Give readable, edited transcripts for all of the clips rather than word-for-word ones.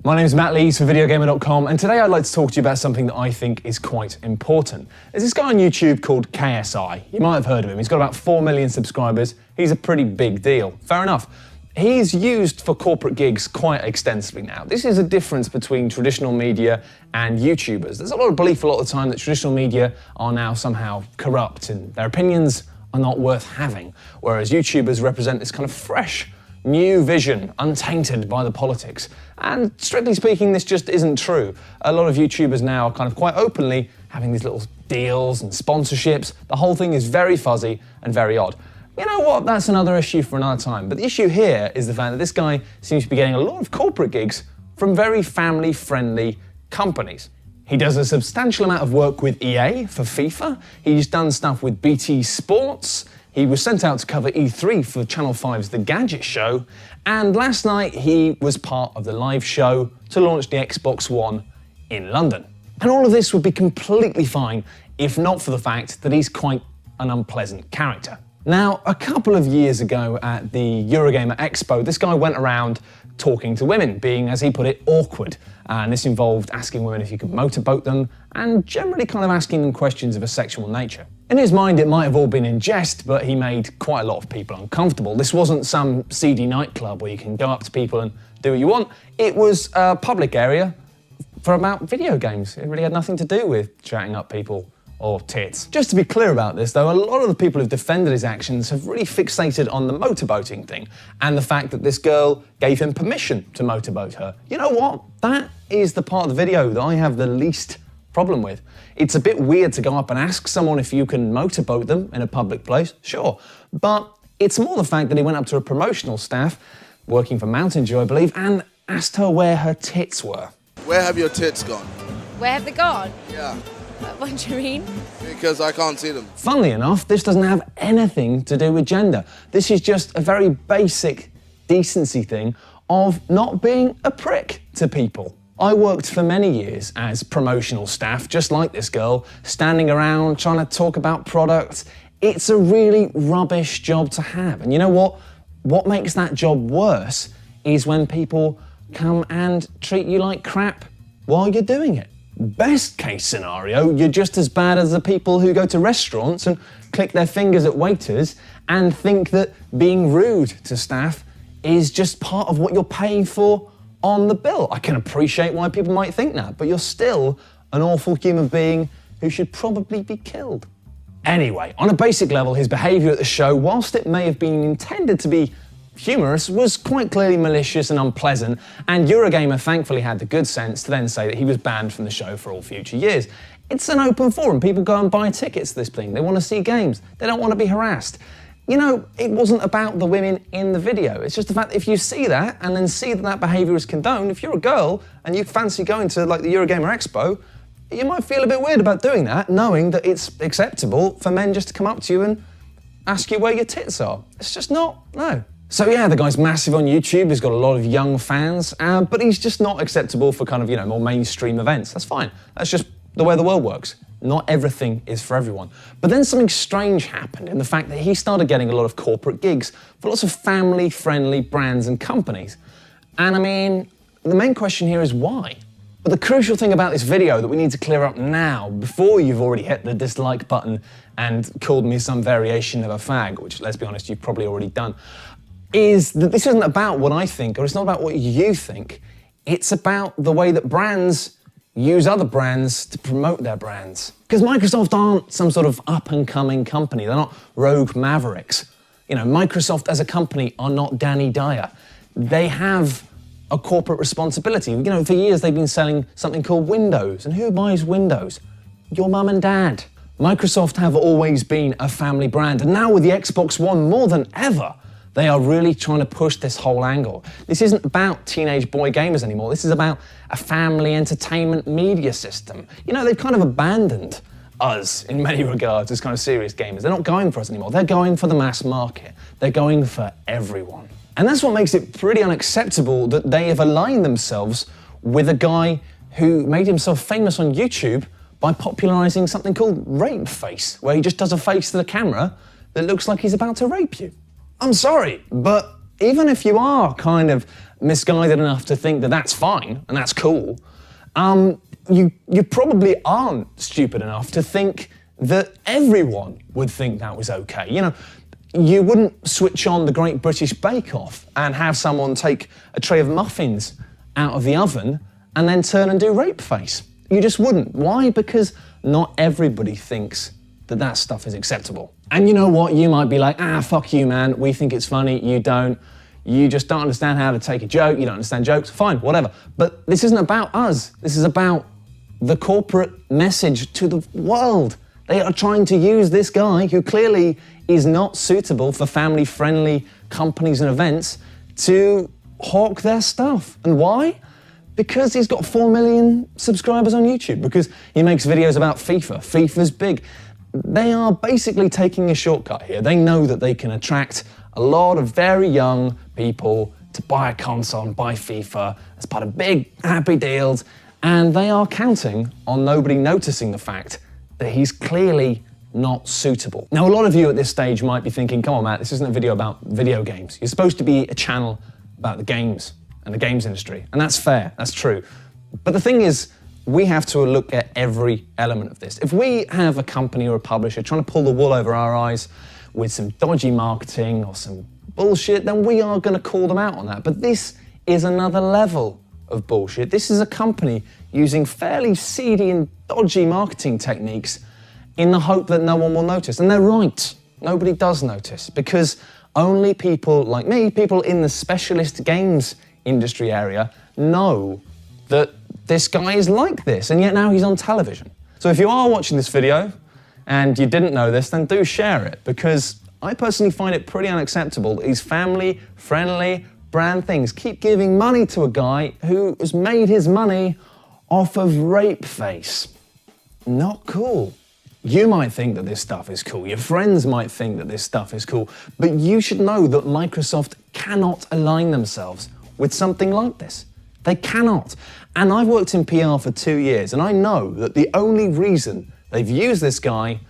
My name is Matt Lees for Videogamer.com, and today I'd like to talk to you about something that I think is quite important. There's this guy on YouTube called KSI. You might have heard of him. He's got about 4 million subscribers. He's a pretty big deal. Fair enough. He's used for corporate gigs quite extensively now. This is a difference between traditional media and YouTubers. There's a lot of belief a lot of the time that traditional media are now somehow corrupt and their opinions are not worth having, whereas YouTubers represent this kind of fresh, new vision, untainted by the politics. And strictly speaking, this just isn't true. A lot of YouTubers now are kind of quite openly having these little deals and sponsorships. The whole thing is very fuzzy and very odd. You know what, that's another issue for another time. But the issue here is the fact that this guy seems to be getting a lot of corporate gigs from very family-friendly companies. He does a substantial amount of work with EA for FIFA. He's done stuff with BT Sports. He was sent out to cover E3 for Channel 5's The Gadget Show, and last night he was part of the live show to launch the Xbox One in London. And all of this would be completely fine if not for the fact that he's quite an unpleasant character. Now, a couple of years ago at the Eurogamer Expo, this guy went around talking to women, being, as he put it, awkward. And this involved asking women if you could motorboat them, and generally kind of asking them questions of a sexual nature. In his mind, it might have all been in jest, but he made quite a lot of people uncomfortable. This wasn't some seedy nightclub where you can go up to people and do what you want. It was a public area for about video games. It really had nothing to do with chatting up people or tits. Just to be clear about this though, a lot of the people who've defended his actions have really fixated on the motorboating thing and the fact that this girl gave him permission to motorboat her. You know what? That is the part of the video that I have the least problem with. It's a bit weird to go up and ask someone if you can motorboat them in a public place, sure, but it's more the fact that he went up to a promotional staff working for Mountain Dew, I believe, and asked her where her tits were. Where have your tits gone? Where have they gone? Yeah. What do you mean? Because I can't see them. Funnily enough, this doesn't have anything to do with gender. This is just a very basic decency thing of not being a prick to people. I worked for many years as promotional staff, just like this girl, standing around trying to talk about products. It's a really rubbish job to have. And you know what? What makes that job worse is when people come and treat you like crap while you're doing it. Best case scenario, you're just as bad as the people who go to restaurants and click their fingers at waiters and think that being rude to staff is just part of what you're paying for on the bill. I can appreciate why people might think that, but you're still an awful human being who should probably be killed. Anyway, on a basic level, his behaviour at the show, whilst it may have been intended to be humorous, was quite clearly malicious and unpleasant, and Eurogamer thankfully had the good sense to then say that he was banned from the show for all future years. It's an open forum. People go and buy tickets to this thing. They want to see games. They don't want to be harassed. You know, it wasn't about the women in the video. It's just the fact that if you see that and then see that that behaviour is condoned, if you're a girl and you fancy going to like the Eurogamer Expo, you might feel a bit weird about doing that, knowing that it's acceptable for men just to come up to you and ask you where your tits are. It's just not, no. So yeah, the guy's massive on YouTube, he's got a lot of young fans, but he's just not acceptable for kind of, you know, more mainstream events. That's fine. That's just the way the world works. Not everything is for everyone. But then something strange happened in the fact that he started getting a lot of corporate gigs for lots of family-friendly brands and companies. And I mean, the main question here is why? But the crucial thing about this video that we need to clear up now, before you've already hit the dislike button and called me some variation of a fag, which, let's be honest, you've probably already done, is that this isn't about what I think, or it's not about what you think. It's about the way that brands use other brands to promote their brands. Because Microsoft aren't some sort of up-and-coming company. They're not rogue mavericks. You know, Microsoft as a company are not Danny Dyer. They have a corporate responsibility. You know, for years they've been selling something called Windows. And who buys Windows? Your mum and dad. Microsoft have always been a family brand. And now with the Xbox One, more than ever, they are really trying to push this whole angle. This isn't about teenage boy gamers anymore. This is about a family entertainment media system. You know, they've kind of abandoned us in many regards as kind of serious gamers. They're not going for us anymore. They're going for the mass market. They're going for everyone. And that's what makes it pretty unacceptable that they have aligned themselves with a guy who made himself famous on YouTube by popularizing something called rape face, where he just does a face to the camera that looks like he's about to rape you. I'm sorry, but even if you are kind of misguided enough to think that that's fine and that's cool, you probably aren't stupid enough to think that everyone would think that was okay. You know, you wouldn't switch on the Great British Bake Off and have someone take a tray of muffins out of the oven and then turn and do rape face. You just wouldn't. Why? Because not everybody thinks that that stuff is acceptable. And you know what? You might be like, fuck you, man. We think it's funny. You don't. You just don't understand how to take a joke. You don't understand jokes. Fine, whatever. But this isn't about us. This is about the corporate message to the world. They are trying to use this guy, who clearly is not suitable for family-friendly companies and events, to hawk their stuff. And why? Because he's got 4 million subscribers on YouTube, because he makes videos about FIFA. FIFA's big. They are basically taking a shortcut here. They know that they can attract a lot of very young people to buy a console and buy FIFA as part of big, happy deals, and they are counting on nobody noticing the fact that he's clearly not suitable. Now, a lot of you at this stage might be thinking, come on, Matt, this isn't a video about video games. You're supposed to be a channel about the games and the games industry, and that's fair, that's true. But the thing is, we have to look at every element of this. If we have a company or a publisher trying to pull the wool over our eyes with some dodgy marketing or some bullshit, then we are going to call them out on that. But this is another level of bullshit. This is a company using fairly seedy and dodgy marketing techniques in the hope that no one will notice. And they're right. Nobody does notice, because only people like me, people in the specialist games industry area, know that this guy is like this, and yet now he's on television. So if you are watching this video and you didn't know this, then do share it, because I personally find it pretty unacceptable that these family-friendly brand things keep giving money to a guy who has made his money off of rape face. Not cool. You might think that this stuff is cool, your friends might think that this stuff is cool, but you should know that Microsoft cannot align themselves with something like this. They cannot. And I've worked in PR for 2 years, and I know that the only reason they've used this guy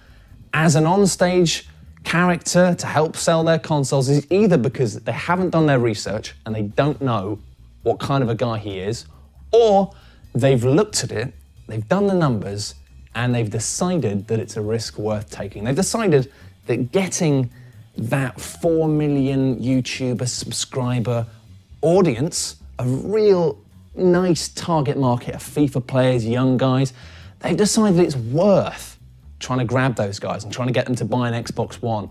as an onstage character to help sell their consoles is either because they haven't done their research and they don't know what kind of a guy he is, or they've looked at it, they've done the numbers, and they've decided that it's a risk worth taking. They've decided that getting that 4 million YouTuber subscriber audience, a real nice target market of FIFA players, young guys, they've decided it's worth trying to grab those guys and trying to get them to buy an Xbox One,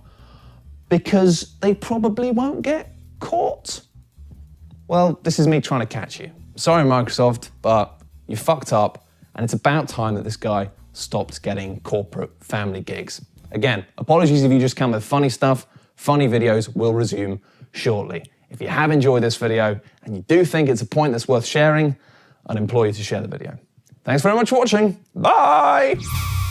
because they probably won't get caught. Well, this is me trying to catch you. Sorry, Microsoft, but you fucked up, and it's about time that this guy stopped getting corporate family gigs. Again, apologies if you just come with funny stuff. Funny videos will resume shortly. If you have enjoyed this video and you do think it's a point that's worth sharing, I'd implore you to share the video. Thanks very much for watching. Bye!